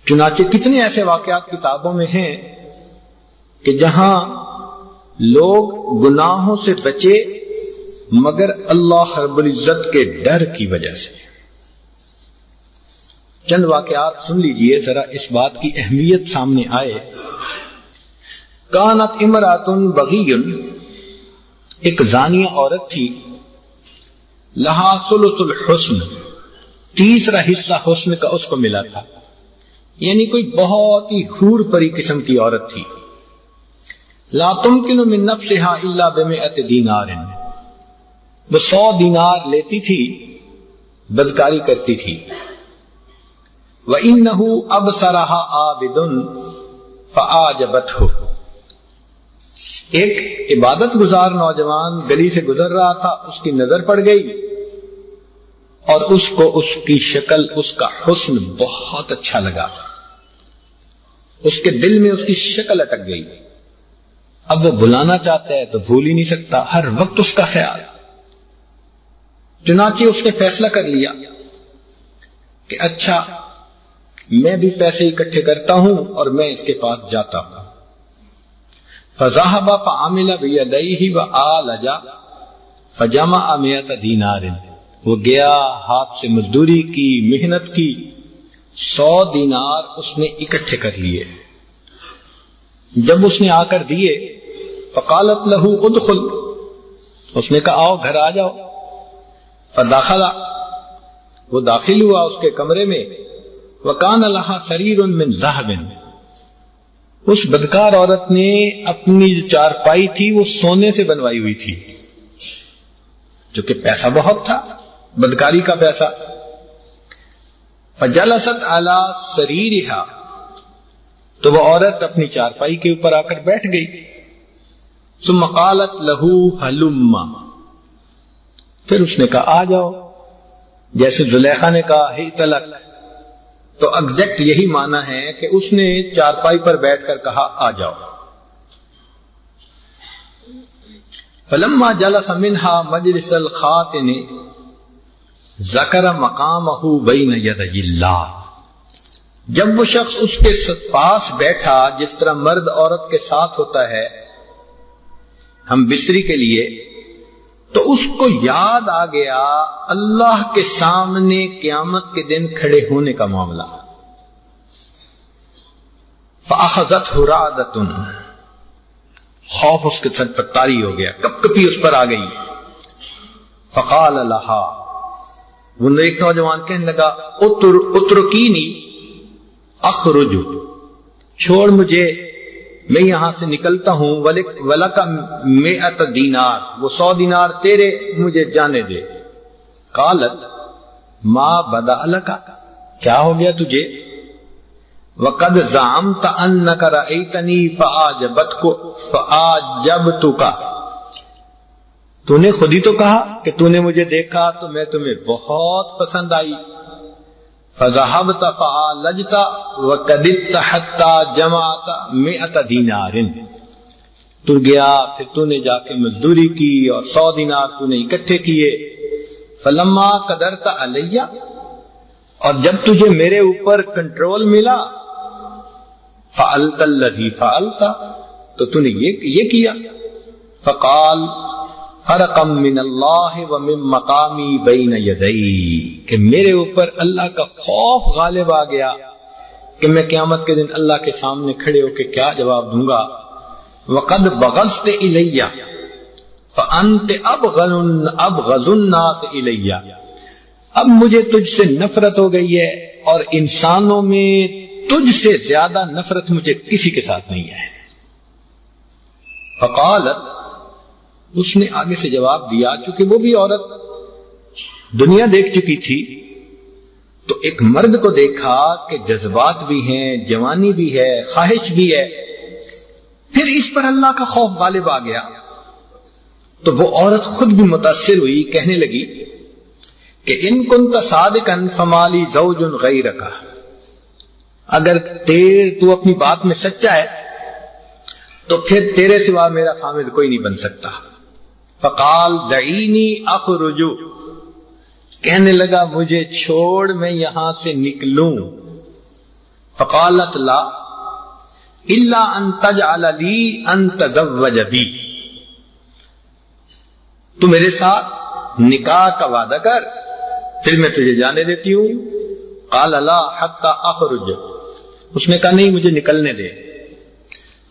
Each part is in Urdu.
چنانچہ کتنے ایسے واقعات کتابوں میں ہیں کہ جہاں لوگ گناہوں سے بچے مگر اللہ رب العزت کے ڈر کی وجہ سے۔ چند واقعات سن لیجئے ذرا اس بات کی اہمیت سامنے آئے۔ کانت امرأۃ بغی، ایک زانیہ عورت تھی، لہا ثلث الحسن، تیسرا حصہ حسن کا اس کو ملا تھا، یعنی کوئی بہت ہی حور پری قسم کی عورت تھی۔ لا تمکن من نفسها الا بمئة دینار، وہ 100 دینار لیتی تھی، بدکاری کرتی تھی۔ وَإِنَّهُ أَبْصَرَهَا عَابِدٌ فَأَعْجَبَتْهُ، ایک عبادت گزار نوجوان گلی سے گزر رہا تھا، اس کی نظر پڑ گئی اور اس کو اس کی شکل، اس کا حسن بہت اچھا لگا، اس کے دل میں اس کی شکل اٹک گئی۔ اب وہ بلانا چاہتا ہے تو بھول ہی نہیں سکتا، ہر وقت اس کا خیال۔ چنانچہ اس نے فیصلہ کر لیا کہ اچھا میں بھی پیسے اکٹھے کرتا ہوں اور میں اس کے پاس جاتا ہوں۔ فذهب فعمل بيديه وآلج فجمع 100 دینار، وہ گیا، ہاتھ سے مزدوری کی، محنت کی، 100 دینار اس نے اکٹھے کر لیے۔ جب اس نے آ کر دیے، فقالت له ادخل، اس نے کہا آؤ گھر آ جاؤ۔ فدخل، وہ داخل ہوا اس کے کمرے میں۔ وکان لها سریر من ذهب، اس بدکار عورت نے اپنی جو چارپائی تھی وہ سونے سے بنوائی ہوئی تھی، جو کہ پیسہ بہت تھا، بدکاری کا پیسہ۔ فجلست علی سریرها، تو وہ عورت اپنی چارپائی کے اوپر آ کر بیٹھ گئی۔ ثم قالت له هلم، پھر اس نے کہا آ جاؤ، جیسے زلیخا نے کہا ہیت لک، تو ایگزیکٹ یہی معنی ہے کہ اس نے چارپائی پر بیٹھ کر کہا آ جاؤ۔ فلما جلس منها مجلس الخاتن ذکر مقامہ بین یدی اللہ، جب وہ شخص اس کے پاس بیٹھا جس طرح مرد عورت کے ساتھ ہوتا ہے ہم بستری کے لیے، تو اس کو یاد آ گیا اللہ کے سامنے قیامت کے دن کھڑے ہونے کا معاملہ۔ فأخذته رعدة، خوف اس کے سر پر طاری ہو گیا، کپ کپی اس پر آ گئی۔ فقال لها، وہ ایک نوجوان کہنے لگا اترکینی اخرج، چھوڑ مجھے، میں یہاں سے نکلتا ہوں۔ ولک 100 دینار، وہ 100 دینار تیرے، مجھے جانے دے۔ قالت ما بدا لک، کیا ہو گیا تجھے؟ وقد زعمت انک رأیتنی فاعجبتک، تو نے خود ہی تو کہا کہ تو نے مجھے دیکھا تو میں تمہیں بہت پسند آئی۔ فذهبت فعالجت وقددت حتى جمعت 100 دینار، تو گیا پھر تو نے جا کے مزدوری کی اور 100 دینار تو نے اکٹھے کیے۔ فلما قدرت علی، اور جب تجھے میرے اوپر کنٹرول ملا، فعلت الذی فعلت، تو نے یہ کیا۔ فقال فرقا من اللہ ومن مقامی بین یدی، کہ میرے اوپر اللہ کا خوف غالب آ گیا کہ میں قیامت کے دن اللہ کے سامنے کھڑے ہو کے کیا جواب دوں گا۔ وقد بغضت الی فانت ابغض الناس الی، اب مجھے تجھ سے نفرت ہو گئی ہے اور انسانوں میں تجھ سے زیادہ نفرت مجھے کسی کے ساتھ نہیں ہے۔ فقالت، اس نے آگے سے جواب دیا، چونکہ وہ بھی عورت دنیا دیکھ چکی تھی تو ایک مرد کو دیکھا کہ جذبات بھی ہیں، جوانی بھی ہے، خواہش بھی ہے، پھر اس پر اللہ کا خوف غالب آ گیا تو وہ عورت خود بھی متاثر ہوئی، کہنے لگی کہ ان کنت صادقا فمالی زوج غیرک، اگر تو اپنی بات میں سچا ہے تو پھر تیرے سوا میرا خامد کوئی نہیں بن سکتا۔ فقال دعینی اخرج، کہنے لگا مجھے چھوڑ میں یہاں سے نکلوں۔ فقالت لا الا ان تجعل لی ان تزوج بی، تو میرے ساتھ نکاح کا وعدہ کر پھر میں تجھے جانے دیتی ہوں. قال لا حتی اخرج، اس نے کہا نہیں مجھے نکلنے دے.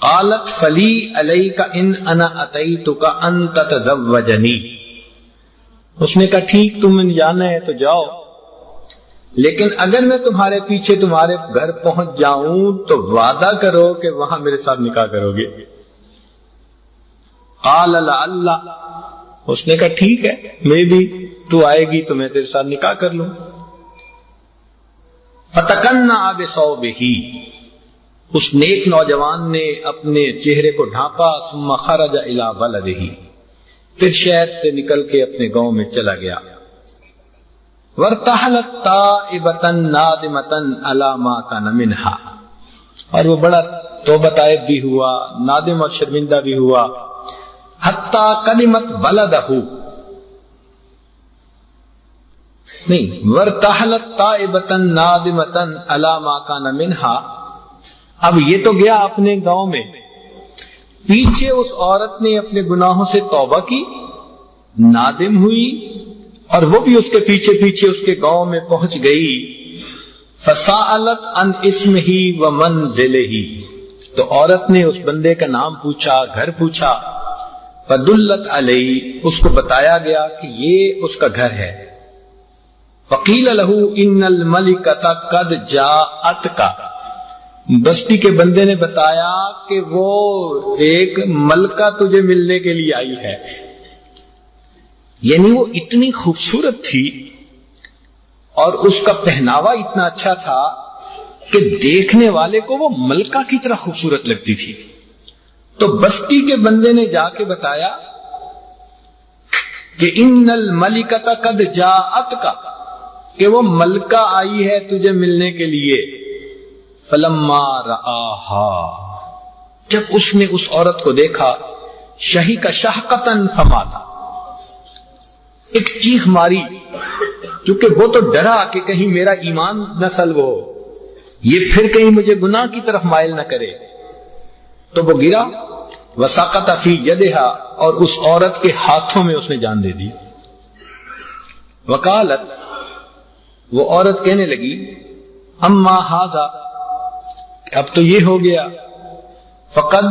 قالت فلی علیک ان انا اتیتک ان تتزوجنی، اس نے کہا ٹھیک تم جانا ہے تو جاؤ، لیکن اگر میں تمہارے پیچھے تمہارے گھر پہنچ جاؤں تو وعدہ کرو کہ وہاں میرے ساتھ نکاح کرو گے. قال لعل، اس نے کہا ٹھیک ہے میں بھی تو آئے گی تو میں تیرے ساتھ نکاح کر لوں. فتکنع بثوبہ، اس نیک نوجوان نے اپنے چہرے کو ڈھانپا. ثم خرج الی بلدہ، پھر شہر سے نکل کے اپنے گاؤں میں چلا گیا. وارتحلت تائبۃ نادمۃ علی ما کان منھا، اور وہ بڑا توبہ طائب بھی ہوا، نادم اور شرمندہ بھی ہوا. حتی قدمت بلدہ، نہیں وارتحلت تائبۃ نادمۃ علی ما کان منھا، اب یہ تو گیا اپنے گاؤں میں، پیچھے اس عورت نے اپنے گناہوں سے توبہ کی، نادم ہوئی، اور وہ بھی اس کے پیچھے پیچھے اس کے گاؤں میں پہنچ گئی. فسألت عن اسمہ ومنزلہ، تو عورت نے اس بندے کا نام پوچھا، گھر پوچھا. فدلت علیہ، اس کو بتایا گیا کہ یہ اس کا گھر ہے. فقیل لہ ان الملکۃ قد جاءتک، بستی کے بندے نے بتایا کہ وہ ایک ملکہ تجھے ملنے کے لیے آئی ہے. یعنی وہ اتنی خوبصورت تھی اور اس کا پہناوا اتنا اچھا تھا کہ دیکھنے والے کو وہ ملکہ کی طرح خوبصورت لگتی تھی. تو بستی کے بندے نے جا کے بتایا کہ ان الملکۃ قد جاءتک، کہ وہ ملکہ آئی ہے تجھے ملنے کے لیے. فلما رآہا، جب اس نے اس عورت کو دیکھا، شہیق شہقۃ فمات، ایک چیخ ماری، کیونکہ وہ تو ڈرا کہ کہیں میرا ایمان نہ سلب ہو، یہ پھر کہیں مجھے گناہ کی طرف مائل نہ کرے. تو وہ گرا. وسقط فی یدہا، اور اس عورت کے ہاتھوں میں اس نے جان دے دی. وقالت، وہ عورت کہنے لگی، اما ھذا، اب تو یہ ہو گیا، فقد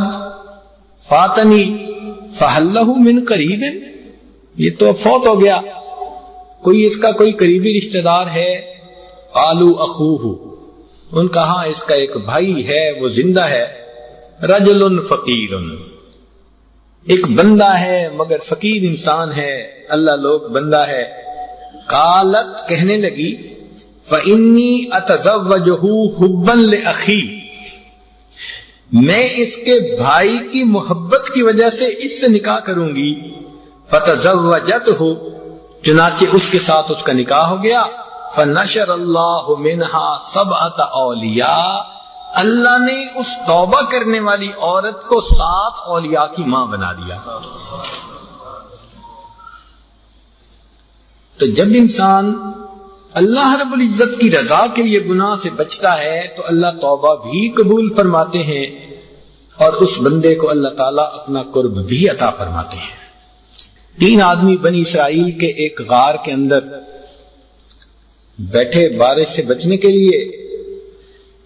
فاتنی فہل لہ من قریب، یہ تو اب فوت ہو گیا، کوئی اس کا کوئی قریبی رشتہ دار ہے؟ قالوا اخوہ، ان کا ہاں اس کا ایک بھائی ہے وہ زندہ ہے. رجل فقیر، ایک بندہ ہے مگر فقیر انسان ہے، اللہ لوگ بندہ ہے. قالت، کہنے لگی، فإنی اتزوجہ حبا لأخی، میں اس کے بھائی کی محبت کی وجہ سے اس سے نکاح کروں گی. فتزوجتہ، چنانچہ اس کے ساتھ اس کا نکاح ہو گیا. فنشر اللہ منہا سبعۃ اولیاء، اللہ نے اس توبہ کرنے والی عورت کو 7 اولیاء کی ماں بنا دیا. تو جب انسان اللہ رب العزت کی رضا کے لیے گناہ سے بچتا ہے تو اللہ توبہ بھی قبول فرماتے ہیں، اور اس بندے کو اللہ تعالیٰ اپنا قرب بھی عطا فرماتے ہیں. 3 آدمی بنی اسرائیل کے ایک غار کے اندر بیٹھے بارش سے بچنے کے لیے،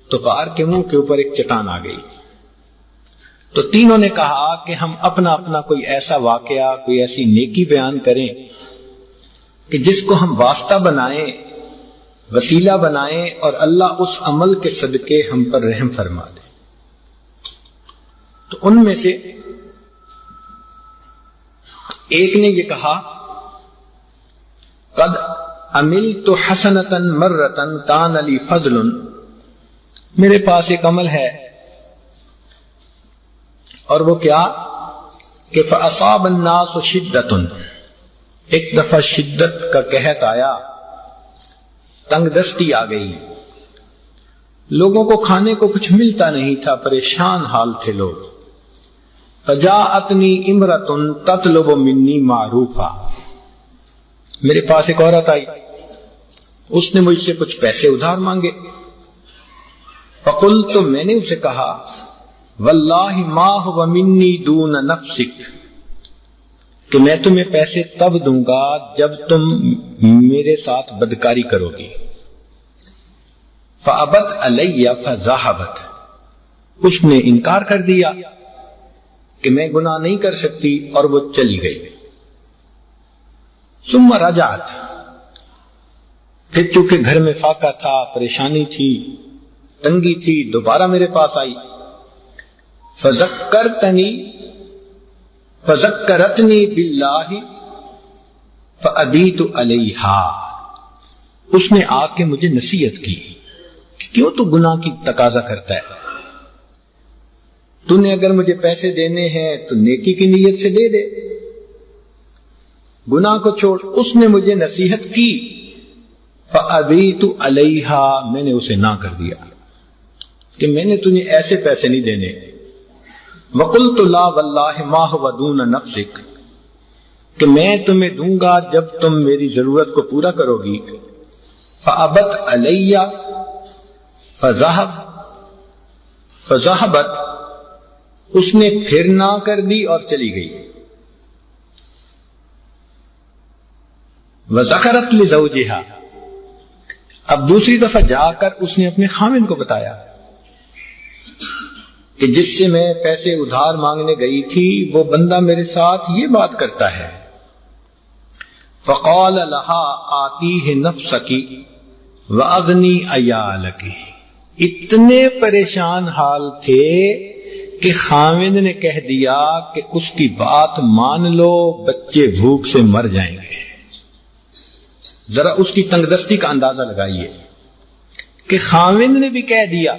تو غار کے منہ کے اوپر ایک چٹان آ گئی. تو تینوں نے کہا کہ ہم اپنا اپنا کوئی ایسا واقعہ، کوئی ایسی نیکی بیان کریں کہ جس کو ہم واسطہ بنائیں، وسیلہ بنائیں، اور اللہ اس عمل کے صدقے ہم پر رحم فرما دے. تو ان میں سے ایک نے یہ کہا، قد عملت حسنۃ مرۃ کان لی فضل، میرے پاس ایک عمل ہے، اور وہ کیا کہ فاصاب الناس شدۃ، ایک دفعہ شدت کا قحط آیا، تنگ دستی آ گئی، لوگوں کو کھانے کو کچھ ملتا نہیں تھا، پریشان حال تھے لوگ. فجاءتنی امرۃ تطلب منی معروفا، میرے پاس ایک عورت آئی، اس نے مجھ سے کچھ پیسے ادھار مانگے. فقلت، تو میں نے اسے کہا واللہ ما هو منی دون نفسک، کہ میں تمہیں پیسے تب دوں گا جب تم میرے ساتھ بدکاری کرو گی. فابت علی فذهبت، اس نے انکار کر دیا کہ میں گناہ نہیں کر سکتی اور وہ چلی گئی. ثم رجعت، پھر چونکہ گھر میں فاقہ تھا، پریشانی تھی، تنگی تھی، دوبارہ میرے پاس آئی. فذکرتنی باللہ فابیت علیہا، اس نے آ کے مجھے نصیحت کی کہ کیوں تو گناہ کی تقاضا کرتا ہے، تو نے اگر مجھے پیسے دینے ہیں تو نیکی کی نیت سے دے دے، گناہ کو چھوڑ. اس نے مجھے نصیحت کی، فابیت علیہا، میں نے اسے نہ کر دیا کہ میں نے تجھے ایسے پیسے نہیں دینے. وقلت لا واللہ ما هو دون نفسک، کہ میں تمہیں دوں گا جب تم میری ضرورت کو پورا کرو گی. فابت علی فذهبت، اس نے پھر نہ کر دی اور چلی گئی. وذکرت لزوجها، اب دوسری دفعہ جا کر اس نے اپنے خاوند کو بتایا کہ جس سے میں پیسے ادھار مانگنے گئی تھی وہ بندہ میرے ساتھ یہ بات کرتا ہے. فقال لها آتیہ نفسکی واغنی عیالکی، اتنے پریشان حال تھے کہ خاوند نے کہہ دیا کہ اس کی بات مان لو، بچے بھوک سے مر جائیں گے. ذرا اس کی تنگ دستی کا اندازہ لگائیے کہ خاوند نے بھی کہہ دیا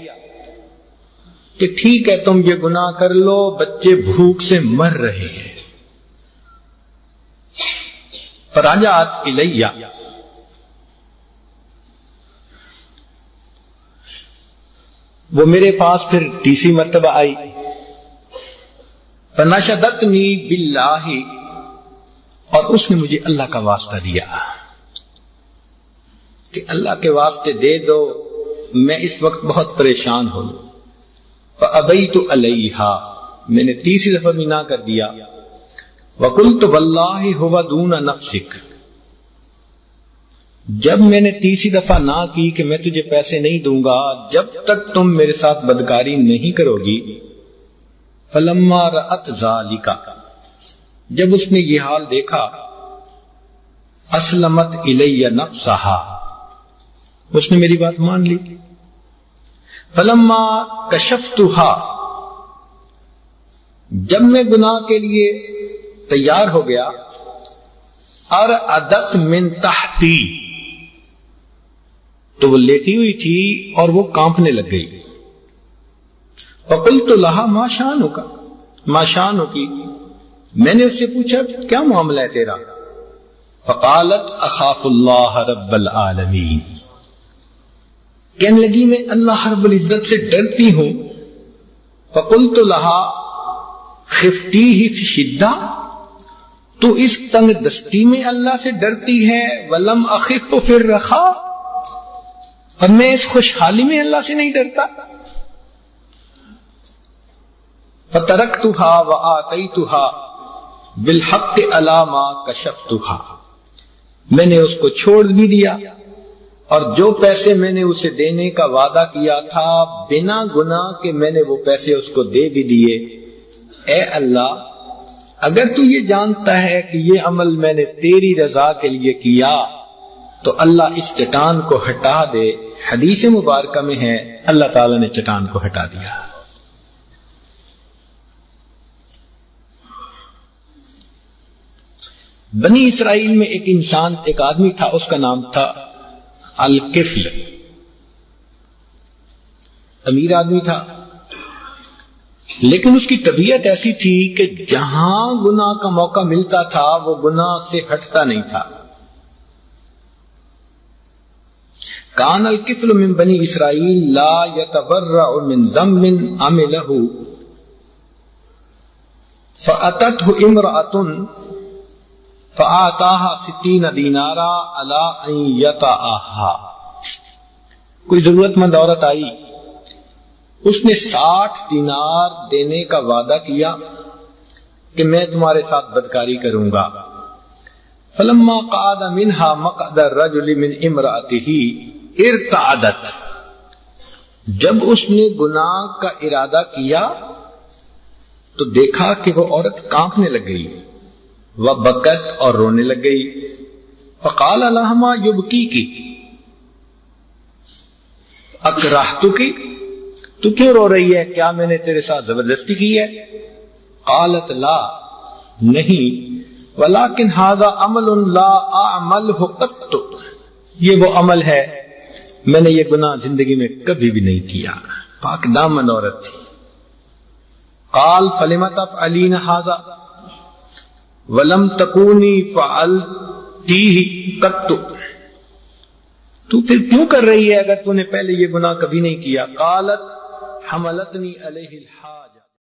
کہ ٹھیک ہے تم یہ گناہ کر لو، بچے بھوک سے مر رہے ہیں. فراجعت الیہ، وہ میرے پاس پھر تیسری مرتبہ آئی. فنشدتنی باللہ، اور اس نے مجھے اللہ کا واسطہ دیا کہ اللہ کے واسطے دے دو، میں اس وقت بہت پریشان ہوں. فابیت علیہا، میں نے تیسری دفعہ بھی نہ کر دیا. وقلت واللہ هو دون نفسک، جب میں نے تیسری دفعہ نہ کی کہ میں تجھے پیسے نہیں دوں گا جب تک تم میرے ساتھ بدکاری نہیں کرو گی. فلما رأت ذالک، جب اس نے یہ حال دیکھا، اسلمت الی نفسہا، اس نے میری بات مان لی. فلما کشفتھا، جب میں گناہ کے لیے تیار ہو گیا، ارعدت من تحتی، تو وہ لیٹی ہوئی تھی اور وہ کانپنے لگ گئی. فقلت لها ما شانک، ما شانک، میں نے اس سے پوچھا کیا معاملہ ہے تیرا؟ فقالت اخاف اللہ رب العالمین، کہنے لگی میں اللہ رب العزت سے ڈرتی ہوں. فقلت لها خفتیہ فی شدہ، تو اس تنگ دستی میں اللہ سے ڈرتی ہے. ولم اخف فی الرخاء، اور میں اس خوشحالی میں اللہ سے نہیں ڈرتا. فترکتها وآتیتها بالحق علی ما کشفتها، میں نے اس کو چھوڑ بھی دیا اور جو پیسے میں نے اسے دینے کا وعدہ کیا تھا بنا گناہ کہ میں نے وہ پیسے اس کو دے بھی دیے. اے اللہ، اگر تو یہ جانتا ہے کہ یہ عمل میں نے تیری رضا کے لیے کیا تو اللہ اس چٹان کو ہٹا دے. حدیث مبارکہ میں ہے اللہ تعالیٰ نے چٹان کو ہٹا دیا. بنی اسرائیل میں ایک انسان، ایک آدمی تھا، اس کا نام تھا الکفل. امیر آدمی تھا، لیکن اس کی طبیعت ایسی تھی کہ جہاں گناہ کا موقع ملتا تھا وہ گناہ سے ہٹتا نہیں تھا. کان الکفل من بنی اسرائیل لا یتبرع من ذنب عملہ فأتته امرأة فآتاها 60 دینارا علی ان یطأها. کوئی ضرورت مند عورت آئی اس نے 60 دینار دینے کا وعدہ کیا کہ میں تمہارے ساتھ بدکاری کروں گا. فلما قعد منها مقعد الرجل من امرأته ارتعدت، جب اس نے گناہ کا ارادہ کیا تو دیکھا کہ وہ عورت کانپنے لگ گئی، وبکت اور رونے لگ گئی. فقال لها ما يبكيك، اکرہتک، تو کیوں رو رہی ہے؟ کیا میں نے تیرے ساتھ زبردستی کی ہے؟ قالت لا، نہیں، ولكن هذا عمل لا اعمله قط، یہ وہ عمل ہے میں نے یہ گناہ زندگی میں کبھی بھی نہیں کیا. پاک دامن عورت تھی. قال فلم تفعلین هذا ولم تکونی فعلتیہ قط، تو پھر کیوں کر رہی ہے اگر تو نے پہلے یہ گناہ کبھی نہیں کیا؟ قالت حملتنی علیہ الحاجہ،